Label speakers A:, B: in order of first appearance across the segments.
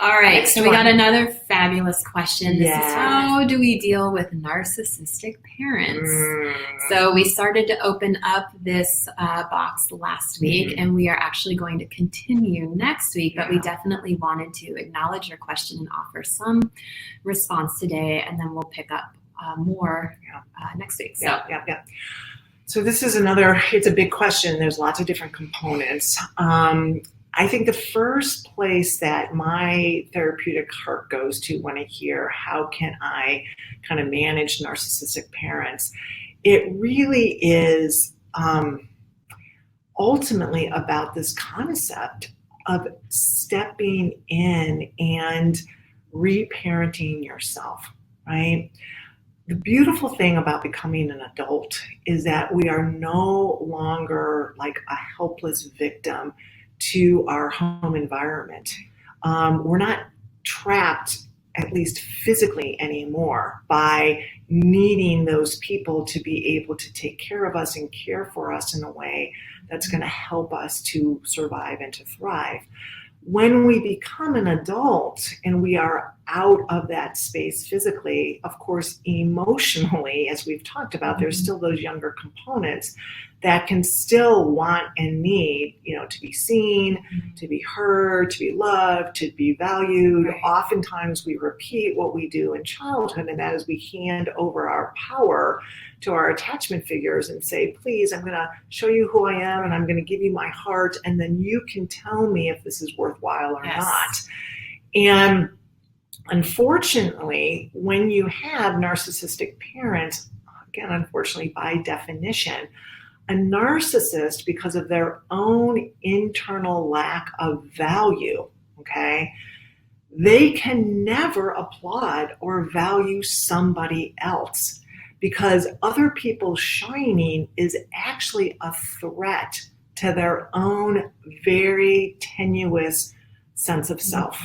A: All right,
B: Next
A: so we got
B: one.
A: another fabulous question. This is
B: Yes.
A: how do we deal with narcissistic parents? So we started to open up this box last week, and we are actually going to continue next week, but we definitely wanted to acknowledge your question and offer some response today, and then we'll pick up more next week. So.
B: So this is it's a big question. There's lots of different components. I think the first place that my therapeutic heart goes to when I hear how can I kind of manage narcissistic parents, it really is ultimately about this concept of stepping in and reparenting yourself, right? The beautiful thing about becoming an adult is that we are no longer like a helpless victim to our home environment. We're not trapped, at least physically anymore, by needing those people to be able to take care of us and care for us in a way that's going to help us to survive and to thrive. When we become an adult and we are out of that space physically, of course, emotionally, as we've talked about, there's still those younger components that can still want and need, to be seen, to be heard, to be loved, to be valued. Right. Oftentimes we repeat what we do in childhood, and that is we hand over our power to our attachment figures and say, please, I'm going to show you who I am, and I'm going to give you my heart, and then you can tell me if this is worthwhile or not. And unfortunately, when you have narcissistic parents, again, unfortunately, by definition, a narcissist, because of their own internal lack of value, they can never applaud or value somebody else, because other people shining is actually a threat to their own very tenuous sense of self.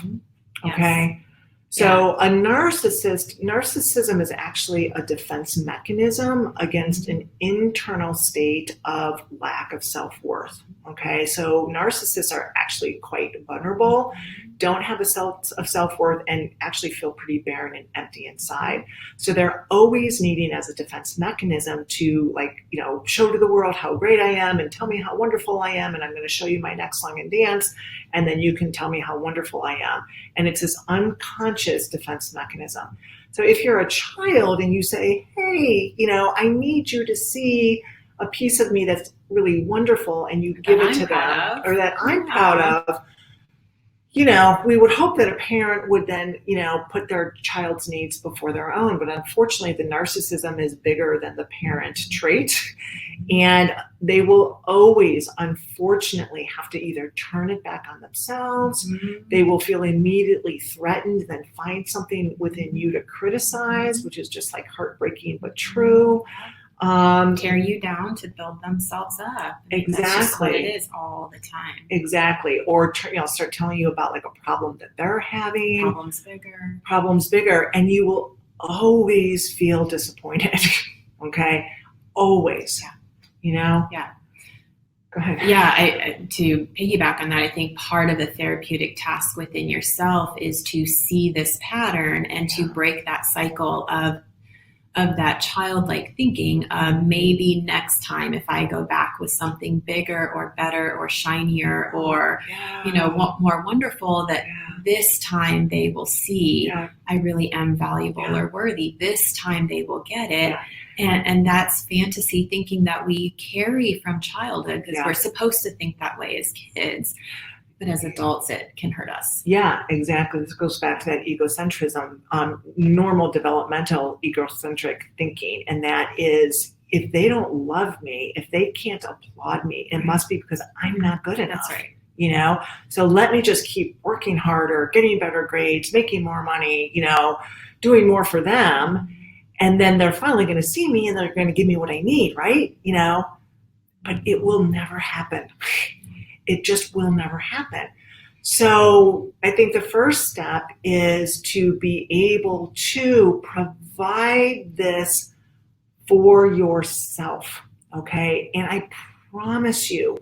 B: Okay? So a narcissism is actually a defense mechanism against an internal state of lack of self-worth. Okay, so narcissists are actually quite vulnerable, don't have a sense of self-worth, and actually feel pretty barren and empty inside. So they're always needing, as a defense mechanism, to show to the world how great I am and tell me how wonderful I am, and I'm going to show you my next song and dance, and then you can tell me how wonderful I am. And it's this unconscious defense mechanism. So if you're a child and you say, hey, I need you to see a piece of me that's really wonderful, and you give it to them, or that I'm proud of, we would hope that a parent would then, put their child's needs before their own. But unfortunately, the narcissism is bigger than the parent trait. And they will always, unfortunately, have to either turn it back on themselves. They will feel immediately threatened, then find something within you to criticize, which is just like heartbreaking but true.
A: Tear you down to build themselves up.
B: Exactly.
A: That's just what it is all the time.
B: Exactly. Or start telling you about like a problem that they're having. Problems bigger. And you will always feel disappointed. Okay? Always.
A: Yeah.
B: Go ahead.
A: Yeah, to piggyback on that, I think part of the therapeutic task within yourself is to see this pattern and to break that cycle of that childlike thinking. Maybe next time if I go back with something bigger or better or shinier or more wonderful, that this time they will see I really am valuable or worthy. This time they will get it. And that's fantasy thinking that we carry from childhood, because we're supposed to think that way as kids. But as adults, it can hurt us.
B: Yeah, exactly. This goes back to that egocentrism, normal developmental egocentric thinking. And that is, if they don't love me, if they can't applaud me, it must be because I'm not good enough.
A: That's right.
B: So let me just keep working harder, getting better grades, making more money, doing more for them. And then they're finally going to see me and they're going to give me what I need, right? But it will never happen. It just will never happen. So I think the first step is to be able to provide this for yourself, okay? And I promise you,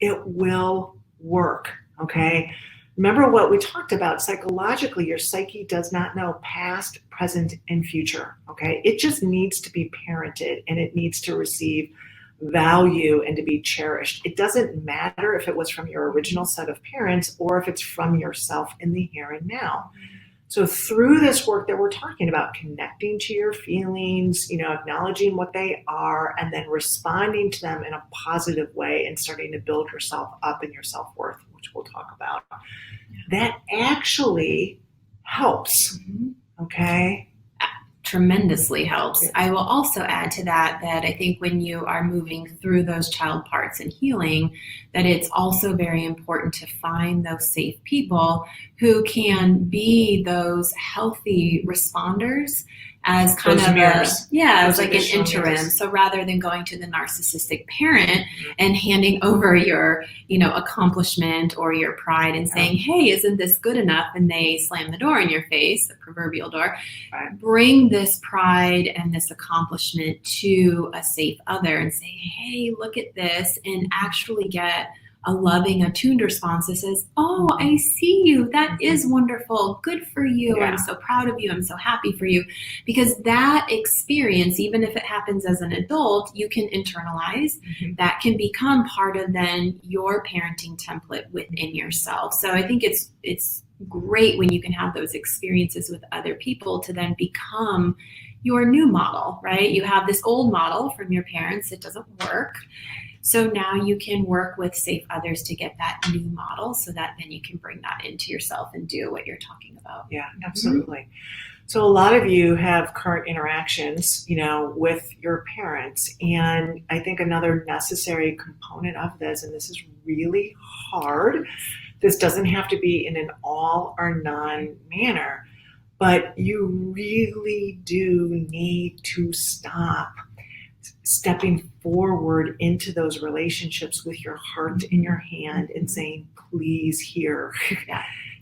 B: it will work, okay? remember what we talked about psychologically, your psyche does not know past, present, and future. Okay. It just needs to be parented and it needs to receive value and to be cherished. It doesn't matter if it was from your original set of parents or if it's from yourself in the here and now. So through this work that we're talking about, connecting to your feelings, acknowledging what they are, and then responding to them in a positive way and starting to build yourself up and your self-worth, which we'll talk about, that actually helps. Okay.
A: Tremendously helps. I will also add to that I think when you are moving through those child parts and healing, that it's also very important to find those safe people who can be those healthy responders as kind
B: Those
A: of
B: mirrors.
A: as like an
B: additional
A: interim.
B: mirrors.
A: So rather than going to the narcissistic parent and handing over your, accomplishment or your pride and saying, hey, isn't this good enough? And they slam the door in your face, the proverbial door.
B: Right.
A: Bring this pride and this accomplishment to a safe other and say, hey, look at this, and actually get a loving, attuned response that says, oh, I see you. That is wonderful. Good for you.
B: Yeah.
A: I'm so proud of you. I'm so happy for you. Because that experience, even if it happens as an adult, you can internalize. That can become part of then your parenting template within yourself. So I think it's great when you can have those experiences with other people to then become your new model, right? You have this old model from your parents. It doesn't work. So now you can work with safe others to get that new model so that then you can bring that into yourself and do what you're talking about.
B: Yeah, absolutely. So a lot of you have current interactions, with your parents. And I think another necessary component of this, and this is really hard, this doesn't have to be in an all or none manner, but you really do need to stop stepping forward into those relationships with your heart in your hand and saying, please here,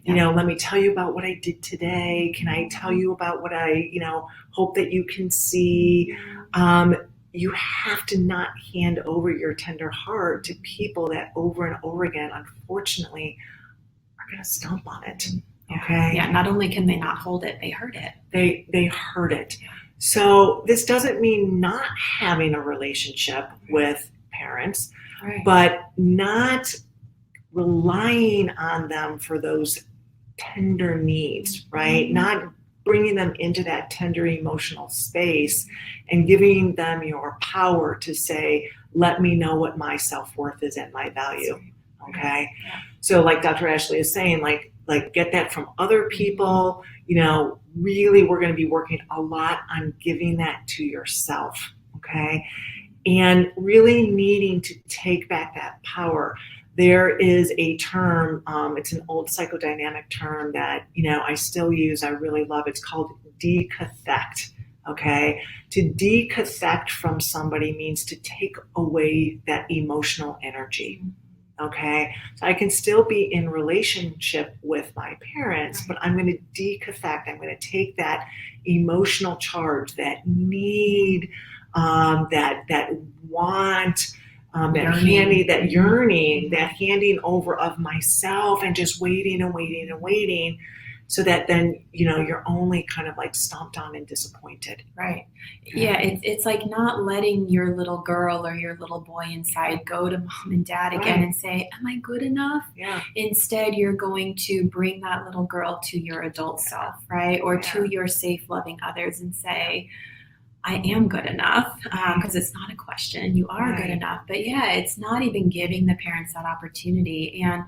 B: let me tell you about what I did today. Can I tell you about what I, hope that you can see? You have to not hand over your tender heart to people that over and over again, unfortunately, are going to stomp on it. Okay.
A: Yeah. Not only can they not hold it, they hurt it.
B: They hurt it. So this doesn't mean not having a relationship with parents, but not relying on them for those tender needs, right? Not bringing them into that tender emotional space and giving them your power to say, let me know what my self-worth is and my value. Okay. So like Dr. Ashley is saying, like get that from other people, really we're going to be working a lot on giving that to yourself. Okay. And really needing to take back that power. There is a term, it's an old psychodynamic term that, I still use, I really love. It's called decathect. Okay. To decathect from somebody means to take away that emotional energy. Okay. So I can still be in relationship with my parents, but I'm going to decathect. I'm going to take that emotional charge, that need, that want, that yearning, that handing over of myself and just waiting and waiting and waiting. So that then, you're only kind of like stomped on and disappointed.
A: Right. Yeah. It's like not letting your little girl or your little boy inside go to mom and dad again and say, am I good enough?
B: Yeah.
A: Instead, you're going to bring that little girl to your adult self, right? Or to your safe, loving others and say, I am good enough, because it's not a question. You are good enough. But it's not even giving the parents that opportunity. And,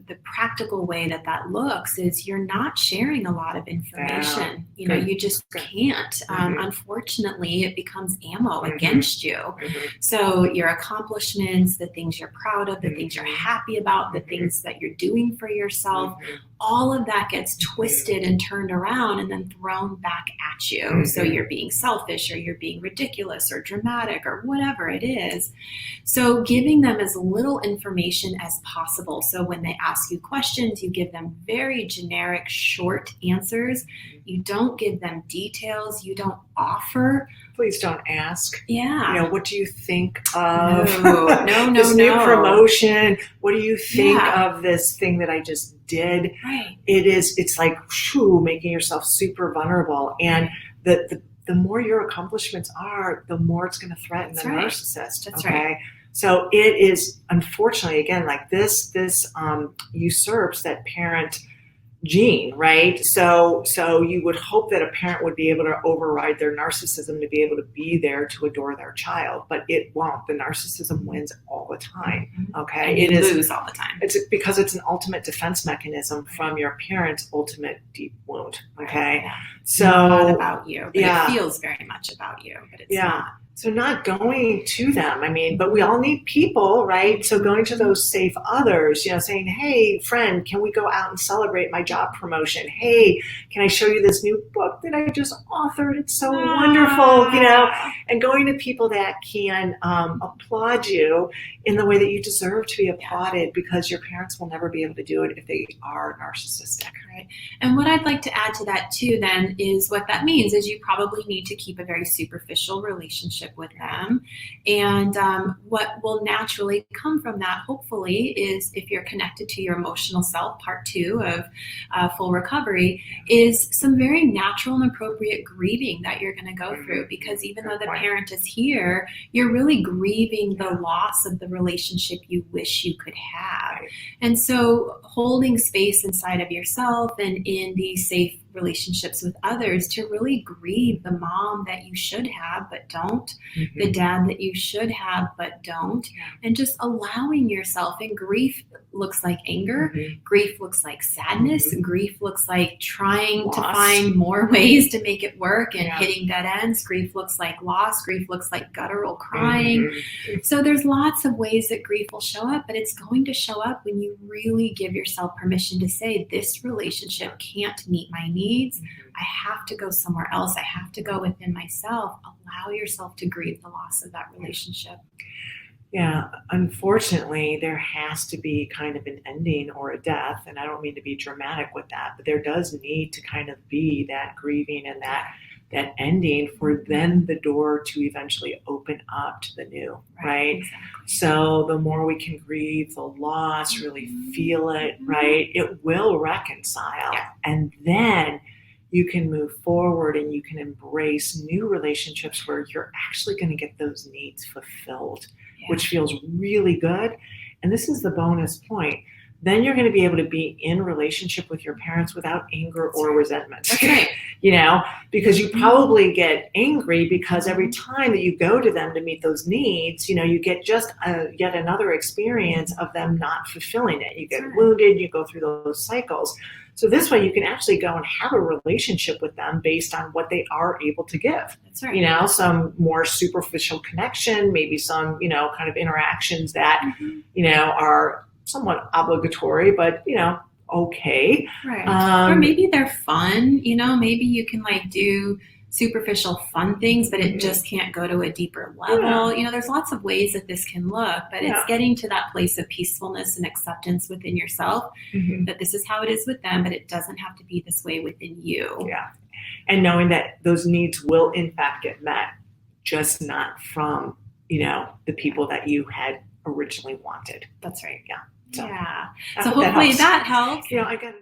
A: the practical way that looks is you're not sharing a lot of information. You just can't. Unfortunately, it becomes ammo against you. So your accomplishments, the things you're proud of, the things you're happy about, the things that you're doing for yourself, all of that gets twisted and turned around and then thrown back at you. So you're being selfish or you're being ridiculous or dramatic or whatever it is. So giving them as little information as possible. So when they ask ask you questions, you give them very generic, short answers. You don't give them details. You don't offer.
B: Please don't ask.
A: Yeah.
B: What do you think of
A: No,
B: this new promotion? What do you think of this thing that I just did?
A: Right.
B: It's like making yourself super vulnerable. And the more your accomplishments are, the more it's going to threaten the narcissist.
A: That's
B: okay?
A: right.
B: So it is, unfortunately, again, like this usurps that parent gene, right? So you would hope that a parent would be able to override their narcissism to be able to be there to adore their child, but it won't. The narcissism wins all the time. Okay,
A: and you lose all the time.
B: It's because it's an ultimate defense mechanism from your parent's ultimate deep wound. Okay, so
A: not about you, but it feels very much about you, but it's not.
B: So not going to them, but we all need people, right? So going to those safe others, saying, hey, friend, can we go out and celebrate my job promotion? Hey, can I show you this new book that I just authored? It's so wonderful, and going to people that can applaud you in the way that you deserve to be applauded, because your parents will never be able to do it if they are narcissistic.
A: Right. And what I'd like to add to that too then is what that means is you probably need to keep a very superficial relationship with them. And what will naturally come from that, hopefully, is if you're connected to your emotional self, part 2 of full recovery, is some very natural and appropriate grieving that you're going to go through. Because even though the parent is here, you're really grieving the loss of the relationship you wish you could have. And so holding space inside of yourself and in these safe relationships with others to really grieve the mom that you should have but don't, the dad that you should have but don't, and just allowing yourself. And grief looks like anger, grief looks like sadness, grief looks like trying to find more ways to make it work and hitting dead ends. Grief looks like loss, grief looks like guttural crying. So there's lots of ways that grief will show up, but it's going to show up when you really give yourself permission to say, this relationship can't meet my needs. I have to go somewhere else. I have to go within myself. Allow yourself to grieve the loss of that relationship.
B: Yeah, unfortunately, there has to be kind of an ending or a death. And I don't mean to be dramatic with that, but there does need to kind of be that grieving and that ending for then the door to eventually open up to the new, right?
A: Exactly.
B: So the more we can grieve the loss, really feel it, right? It will reconcile. And then you can move forward and you can embrace new relationships where you're actually going to get those needs fulfilled, which feels really good. And this is the bonus point. Then you're going to be able to be in relationship with your parents without anger or resentment.
A: That's right.
B: Because you probably get angry because every time that you go to them to meet those needs, you get just yet another experience of them not fulfilling it. You get wounded, you go through those cycles. So this way you can actually go and have a relationship with them based on what they are able to give.
A: That's right.
B: Some more superficial connection, maybe some, kind of interactions that, are somewhat obligatory, but, okay.
A: Right. Or maybe they're fun, maybe you can do superficial fun things, but it just can't go to a deeper level. There's lots of ways that this can look, but it's getting to that place of peacefulness and acceptance within yourself, that this is how it is with them, but it doesn't have to be this way within you.
B: Yeah. And knowing that those needs will in fact get met, just not from, the people that you had originally wanted.
A: That's right.
B: Yeah. So,
A: so hopefully that helps.
B: I got